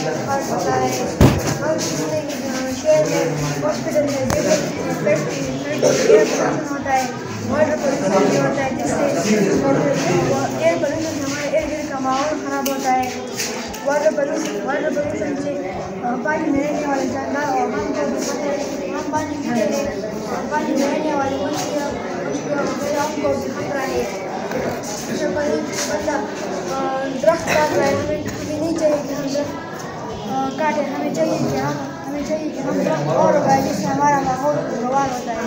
और होता है और शहर में हॉस्पिटल में फैक्ट्री एयर पोल्यूशन होता है, वाटर पोल्यूशन भी होता है, जिससे एयर पोल्यूशन से हमारे इर्द गिर्द का माहौल ख़राब होता है। वाटर पोल्यूशन से पानी में रहने वाले जानवर और हम पानी पीते हैं, पानी में रहने वाली मछलियों को भी खतरा है। मतलब दरख्त काट रहे हैं, हमें नहीं चाहिए कि हम दरख्त काटें, हमें चाहिए कि हम दरख्त और उगाएं, जिससे हमारा माहौल खुशगवार होता है।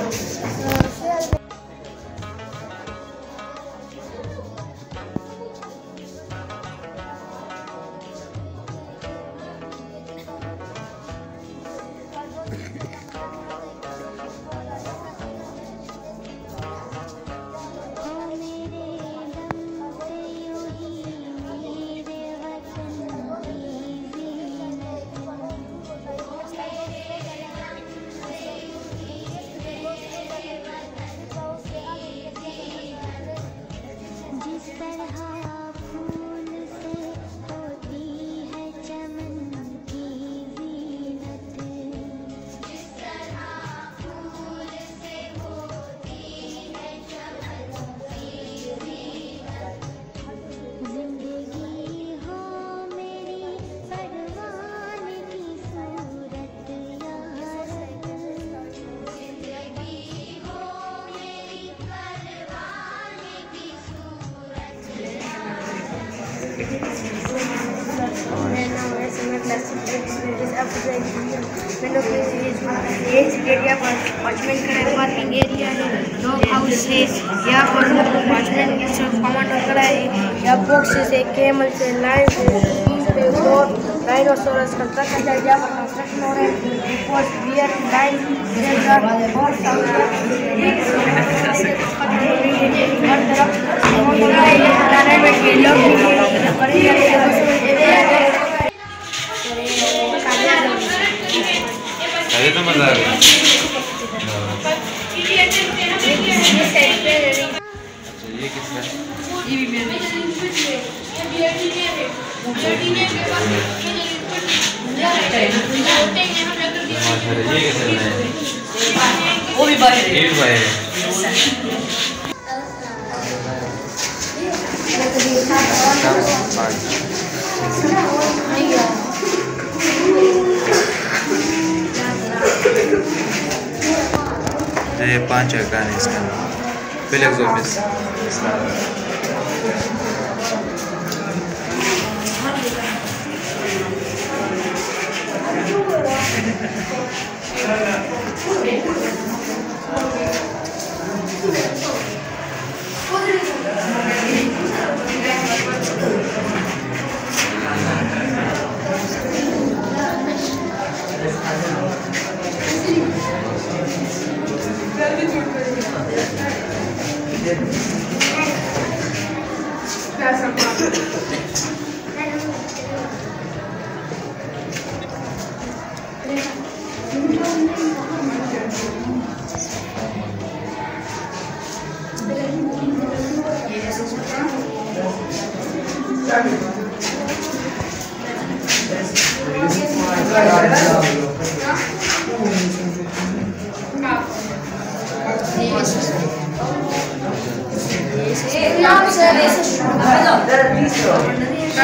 अपार्टमेंट का पार्किंग एरिया है, डॉग हाउस है, यहाँ पर अपार्टमेंट कमांडर करा है, यहाँ बॉक्सेस है, कैमल से, लाइन से, और डायनासोरस का ट्रक है, यहाँ पर कंस्ट्रक्शन हो रहा है, और बियर लाइन और हर तरफ अरे तो मजा आ गया। अच्छा ये किसका है? ये भी मेरा ये कैसे बनाया? वो भी बाहर है। ये भी बाहर है। ये 5 जगह है इसका फ्लेक्स ऑफिस।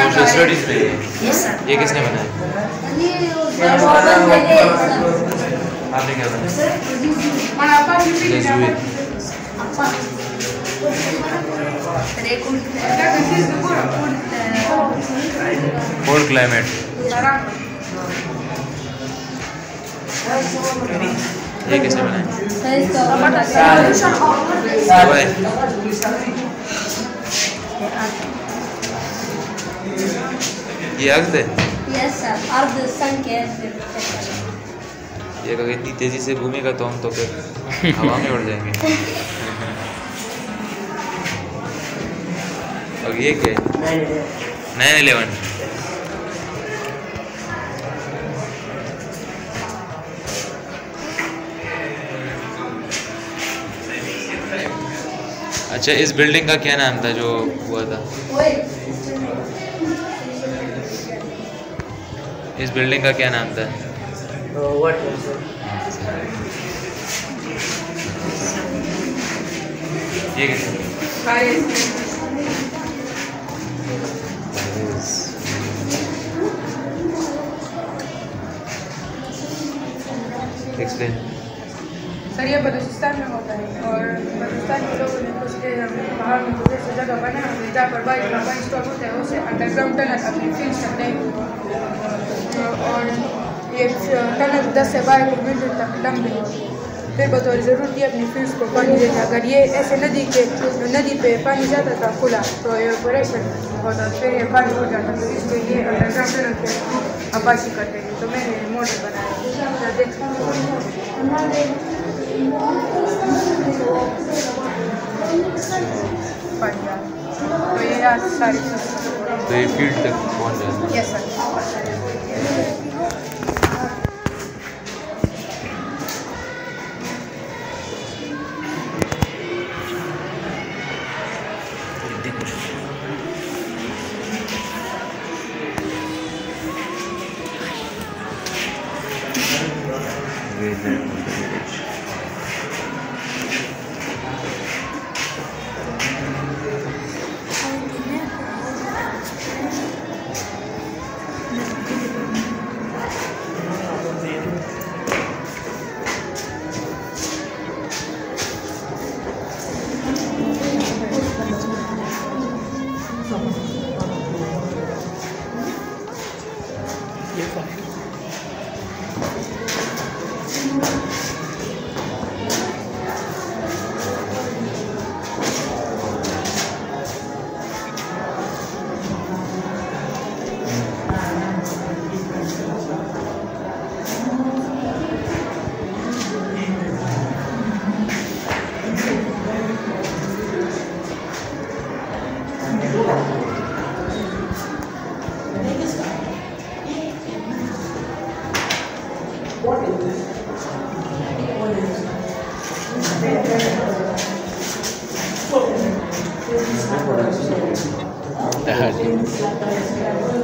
सोशल स्टडीज में ये किसने बनाया? आपने क्या बनाया? Cold climate. ये किसने बनाया? ये अर्थ है? यस सर, अर्थ सन के ये अगर इतनी तेजी से घूमेगा तो हम तो फिर हवा में उड़ जाएंगे। और ये क्या है? 9/11। अच्छा, इस बिल्डिंग का क्या नाम था जो हुआ था? इस बिल्डिंग का क्या नाम था? व्हाट इज ये कैसे? एक्सप्लेन। सर ये बलूचिस्तान में होता है और बलूचिस्तान के लोगों ने कुछ बाहर में कुछ ऐसी जगह बनाई हुई है जहाँ पर बाइक का पानी स्टॉक होता है, उसे अंडरग्राउंड टनल अपनी फील्ड सकते हैं और ये टनल 10 से 12 किलोमीटर तक लंबी होती है। फिर बतौर ज़रूरत है अपनी फील्ड को पानी देता है। अगर ये ऐसे नदी पे पानी जाता था खुला तो ये प्रेशर होता, फिर ये पानी हो जाता, तो इसलिए ये अंडरग्राउंड टनल पे अब्बासी करते हैं। तो मैंने मॉडल बनाया, देख तो ये आज सारी तो ये फील्ड तक पहुँच जाता है। Yes sir. हाँ जी।